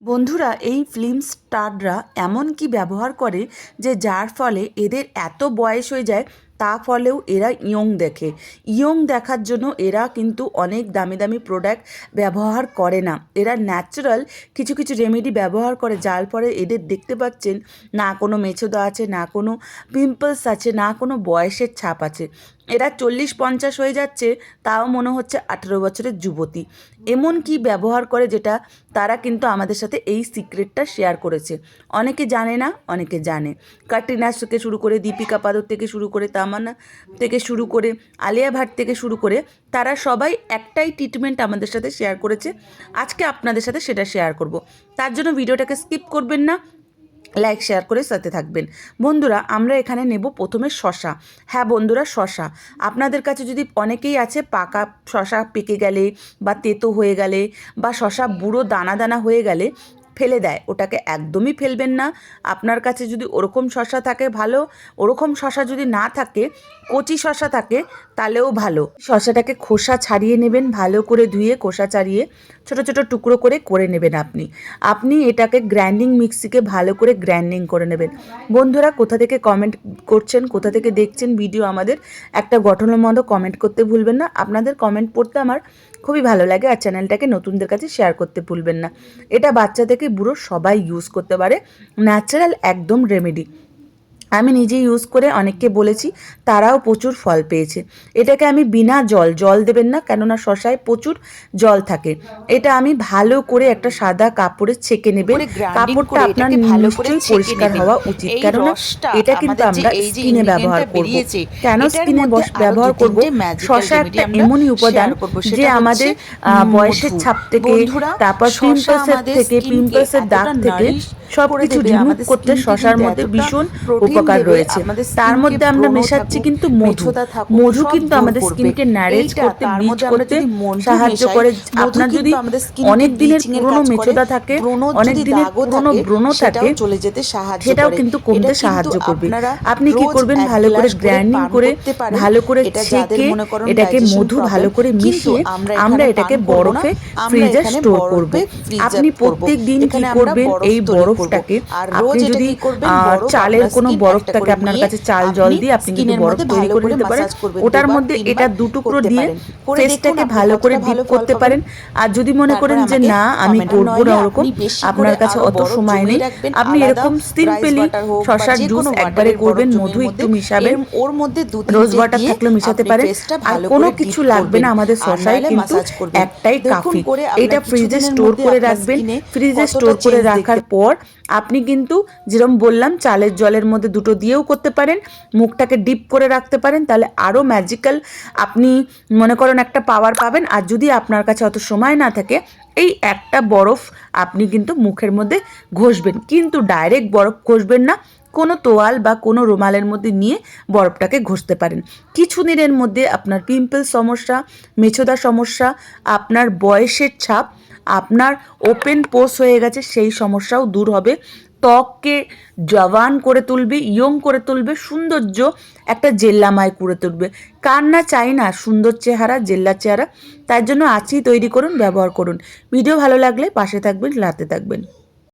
বন্ধুরা, এই ফিল্ম স্টাররা এমন কি ব্যবহার করে যে যার ফলে এদের এত বয়স হয়ে যায়, তা ফলেও এরা ইয়ং দেখে। ইয়ং দেখার জন্য এরা কিন্তু অনেক দামি দামি প্রোডাক্ট ব্যবহার করে না। এরা ন্যাচারাল কিছু কিছু রেমেডি ব্যবহার করে, যার ফলে এদের দেখতে পাচ্ছেন না কোনো মেছোদা আছে, না কোনো পিম্পলস আছে, না কোনো বয়সের ছাপ আছে। এরা 40-50 হয়ে যাচ্ছে, তাও মনে হচ্ছে 18 বছরের যুবতী। এমন কি ব্যবহার করে যেটা তারা কিন্তু আমাদের সাথে এই সিক্রেটটা শেয়ার করেছে। অনেকে জানে না, অনেকে জানে। কাটরিনা থেকে শুরু করে, দীপিকা পাদুকোণ থেকে শুরু করে, তামান্না থেকে শুরু করে, আলিয়া ভাট থেকে শুরু করে, তারা সবাই একটাই ট্রিটমেন্ট আমাদের সাথে শেয়ার করেছে। আজকে আপনাদের সাথে সেটা শেয়ার করব। তার জন্য ভিডিওটাকে স্কিপ করবেন না, লাইক শেয়ার করে সাথে থাকবেন। বন্ধুরা, আমরা এখানে নেব প্রথমে শশা। হ্যাঁ বন্ধুরা, শশা আপনাদের কাছে যদি অনেকেই আছে পাকা শশা পেকে গেলে বা তেতো হয়ে গেলে বা শশা বুড়ো দানা দানা হয়ে গেলে ফেলে দেয়, ওটাকে একদমই ফেলবেন না। আপনার কাছে যদি ওরকম শশা থাকে ভালো, ওরকম শশা যদি না থাকে, কচি শশা থাকে, তাহলেও ভালো। শশাটাকে খোসা ছাড়িয়ে নেবেন, ভালো করে ধুয়ে খোসা ছাড়িয়ে ছোট ছোট টুকরো করে নেবেন। আপনি এটাকে গ্রাইন্ডিং মিক্সিকে ভালো করে গ্রাইন্ডিং করে নেবেন। বন্ধুরা, কোথা থেকে কমেন্ট করছেন, কোথা থেকে দেখছেন ভিডিও, আমাদের একটা গঠনের মতো কমেন্ট করতে ভুলবেন না। আপনাদের কমেন্ট পড়তে আমার খুবই ভালো লাগে। আর চ্যানেলটাকে নতুনদের কাছে শেয়ার করতে ভুলবেন না। এটা বাচ্চা থেকে বুড়ো সবাই ইউজ করতে পারে, ন্যাচারাল একদম রেমেডি। আমি নিজে ইউজ করে অনেককে বলেছি, তারাও প্রচুর ফল পেয়েছে। এটাকে আমি বিনা জল দেবেন না, কেননা শশায় প্রচুর জল থাকে। এটা আমি ভালো করে একটা সাদা কাপড়ে ছেঁকে নেবেন। কাপড়টা আপনার নিশ্চয়ই পরিষ্কার হওয়া উচিত, কেননা এটা কিন্তু আমরা স্কিনে ব্যবহার করব। কেন স্কিনে ব্যবহার করব? শশা একটা এমনই উপাদান যে আমাদের বয়সের ছাপ থেকে, তারপর পিম্পলসের দাগ থেকে সব কিছু রিমুভ করতে শশার মধ্যে ভীষণ উপকার রয়েছে। তার মধ্যে আমরা মেশাচ্ছি কিন্তু মধু কিন্তু আমাদের স্কিনকে ন্যারেজ করতে, ব্লিচ করতে সাহায্য করে। আপনার যদি অনেক দিনের পুরনো মেছোদা থাকে, অনেক দিনের পুরনো ব্রণ থাকে, সেটাও কিন্তু কমতে সাহায্য করবে। আপনি কি করবেন, ভালো করে গ্রাইন্ডিং করে, ভালো করে ছেঁকে, এটাকে মধু ভালো করে মিশিয়ে আমরা এটাকে বরফে ফ্রিজে স্টোর করব। আপনি প্রত্যেক দিন কি করবেন, এই বরফটাকে আপনি যদি চালের কোনো বরফ থাকে আপনার কাছে, চাল জল দিয়ে আপনি কিন্তু বরফ তৈরি করে নিতে পারেন। ওটার মধ্যে এটা 2 টুকরো দিয়ে ফেসটাকে ভালো করে ডিপ করতে পারেন। আর যদি মনে করেন যে না আমি করবো না, ওরকম আপনার কাছে অত সময় নেই, আপনি এরকম সিম্পলি শশার জুস একবারে করবেন, মধু একটু মিশাবেন, ওর মধ্যে রোজ ওয়াটার থাকলে মিশাতে পারেন। আর কোনো কিছু লাগবে না আমাদের শশায়, কিন্তু একটাই কাফি। এটা ফ্রিজে স্টোর করে রাখবেন। ফ্রিজে স্টোর করে রাখার পর আপনি কিন্তু যেরকম বললাম, চালের জলের মধ্যে দুটো দিয়েও করতে পারেন, মুখটাকে ডিপ করে রাখতে পারেন, তাহলে আরও ম্যাজিক্যাল আপনি মনে করেন একটা পাওয়ার পাবেন। আর যদি আপনার কাছে অত সময় না থাকে, এই একটা বরফ আপনি কিন্তু মুখের মধ্যে ঘষবেন, কিন্তু ডাইরেক্ট বরফ ঘষবেন না, কোনো তোয়াল বা কোনো রুমালের মধ্যে নিয়ে বরফটাকে ঘষতে পারেন। কিছুদিনের মধ্যে আপনার পিম্পল সমস্যা, মেছোদা সমস্যা, আপনার বয়সের ছাপ, আপনার ওপেন পোস হয়ে গেছে সেই সমস্যাও দূর হবে। ত্বককে জওয়ান করে তুলবে, ইয়ং করে তুলবে, সৌন্দর্য একটা জেল্লামায় করে তুলবে। কার না চাই না সুন্দর চেহারা, জেল্লা চেহারা? তার জন্য আজই তৈরি করুন, ব্যবহার করুন। ভিডিও ভালো লাগলে পাশে থাকবেন, লাতে থাকবেন।